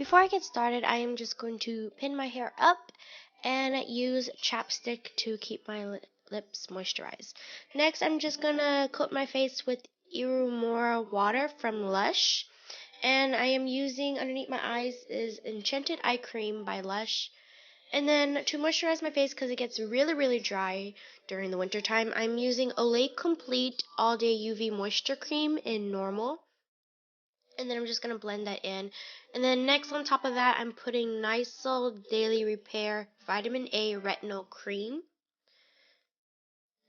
Before I get started, I am just going to pin my hair up and use chapstick to keep my lips moisturized. Next, I'm just gonna coat my face with Irumora water from Lush, and I am using underneath my eyes is Enchanted Eye Cream by Lush. And then to moisturize my face because it gets really dry during the winter time, I'm using Olay Complete All Day UV Moisture Cream in normal. And then I'm just going to blend that in. And then next on top of that, I'm putting Niçoul Daily Repair Vitamin A Retinol Cream.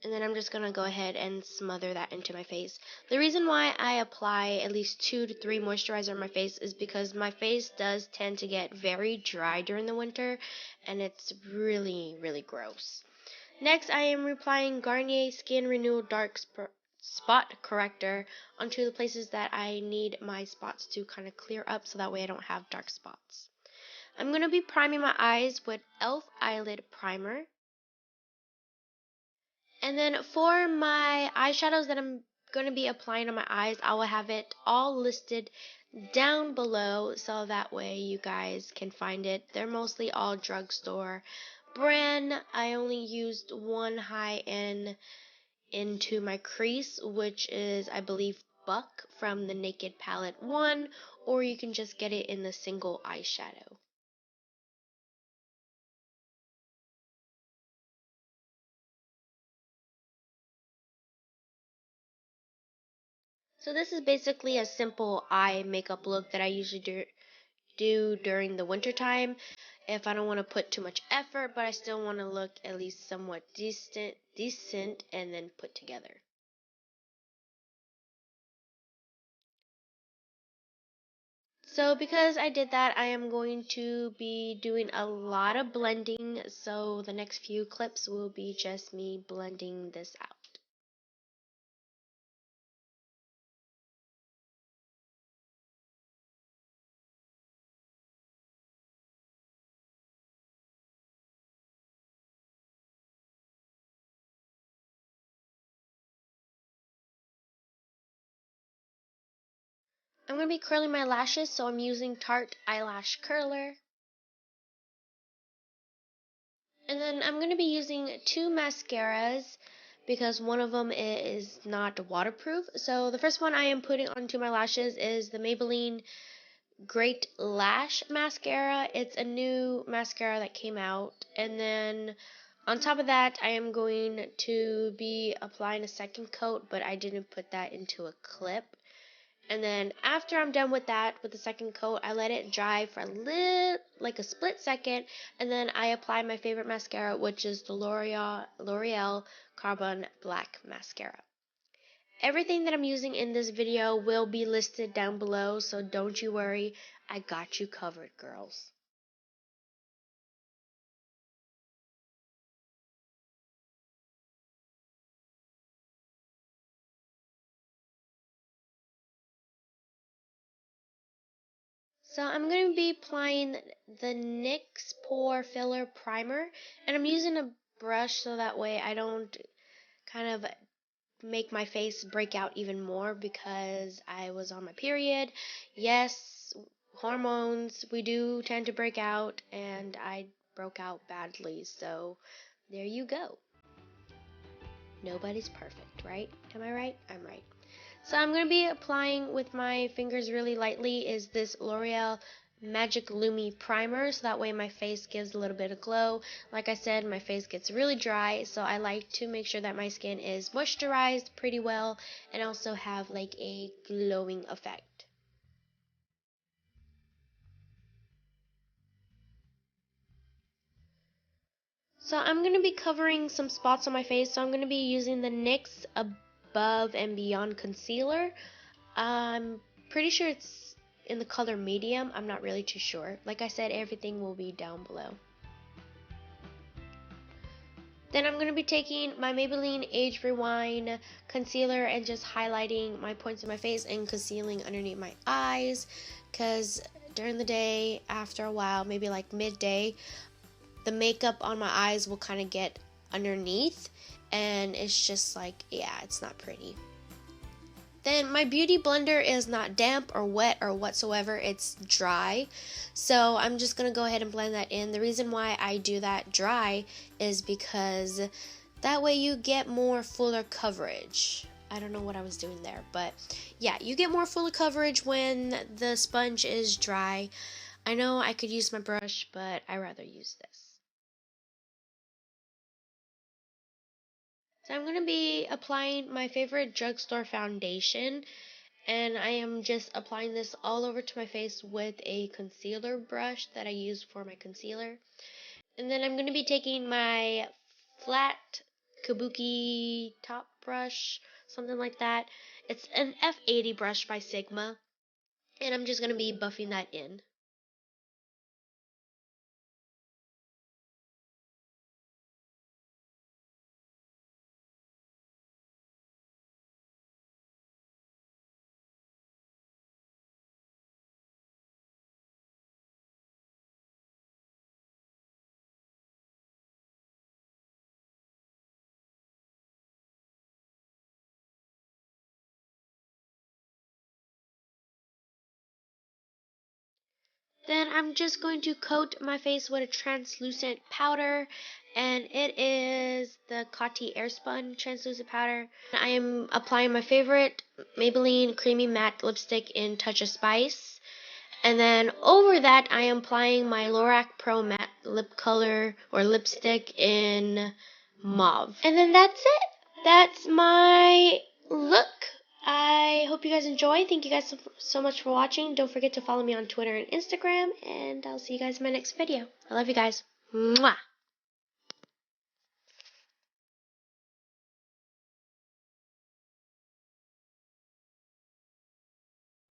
And then I'm just going to go ahead and smother that into my face. The reason why I apply at least 2 to 3 moisturizer on my face is because my face does tend to get very dry during the winter, and it's really gross. Next, I am applying Garnier Skin Renewal Dark Spot Corrector onto the places that I need my spots to kind of clear up so that way I don't have dark spots. I'm going to be priming my eyes with e.l.f. Eyelid Primer. And then for my eyeshadows that I'm going to be applying on my eyes, I will have it all listed down below so that way you guys can find it. They're mostly all drugstore brand. I only used one high-end into my crease, which is, I believe, Buck from the Naked Palette 1, or you can just get it in the single eyeshadow. So this is basically a simple eye makeup look that I usually do during the winter time if I don't want to put too much effort, but I still want to look at least somewhat decent and then put together. So because I did that, I am going to be doing a lot of blending, so the next few clips will be just me blending this out. I'm going to be curling my lashes, so I'm using Tarte Eyelash Curler. And then I'm going to be using 2 mascaras because one of them is not waterproof. So the first one I am putting onto my lashes is the Maybelline Great Lash Mascara. It's a new mascara that came out. And then on top of that, I am going to be applying a second coat, but I didn't put that into a clip. And then after I'm done with that, with the second coat, I let it dry for like a split second, and then I apply my favorite mascara, which is the L'Oreal Carbon Black Mascara. Everything that I'm using in this video will be listed down below, so don't you worry, I got you covered, girls. So I'm going to be applying the NYX Pore Filler Primer, and I'm using a brush so that way I don't kind of make my face break out even more because I was on my period. Yes, hormones, we do tend to break out, and I broke out badly, so there you go. Nobody's perfect, right? Am I right? I'm right. So I'm going to be applying with my fingers really lightly is this L'Oreal Magic Lumi Primer, so that way my face gives a little bit of glow. Like I said, my face gets really dry, so I like to make sure that my skin is moisturized pretty well and also have like a glowing effect. So I'm going to be covering some spots on my face, so I'm going to be using the NYX Above and Beyond Concealer. I'm pretty sure it's in the color medium. I'm not really too sure. Like I said, everything will be down below. Then I'm going to be taking my Maybelline Age Rewind concealer and just highlighting my points of my face and concealing underneath my eyes, because during the day, after a while, maybe like midday, the makeup on my eyes will kind of get underneath, and it's just like, yeah, it's not pretty. Then my beauty blender is not damp or wet or whatsoever, it's dry. So I'm just going to go ahead and blend that in. The reason why I do that dry is because that way you get more fuller coverage. I don't know what I was doing there, but yeah, you get more fuller coverage when the sponge is dry. I know I could use my brush, but I rather use this. So I'm going to be applying my favorite drugstore foundation, and I am just applying this all over to my face with a concealer brush that I use for my concealer. And then I'm going to be taking my flat kabuki top brush, something like that. It's an F80 brush by Sigma, and I'm just going to be buffing that in. Then I'm just going to coat my face with a translucent powder, and it is the XOXO Airspun translucent powder. I am applying my favorite Maybelline Creamy Matte Lipstick in Touch of Spice. And then over that, I am applying my Lorac Pro Matte Lip Color or Lipstick in Mauve. And then that's it. That's my look. I hope you guys enjoy. Thank you guys so much for watching. Don't forget to follow me on Twitter and Instagram. And I'll see you guys in my next video. I love you guys. Mwah!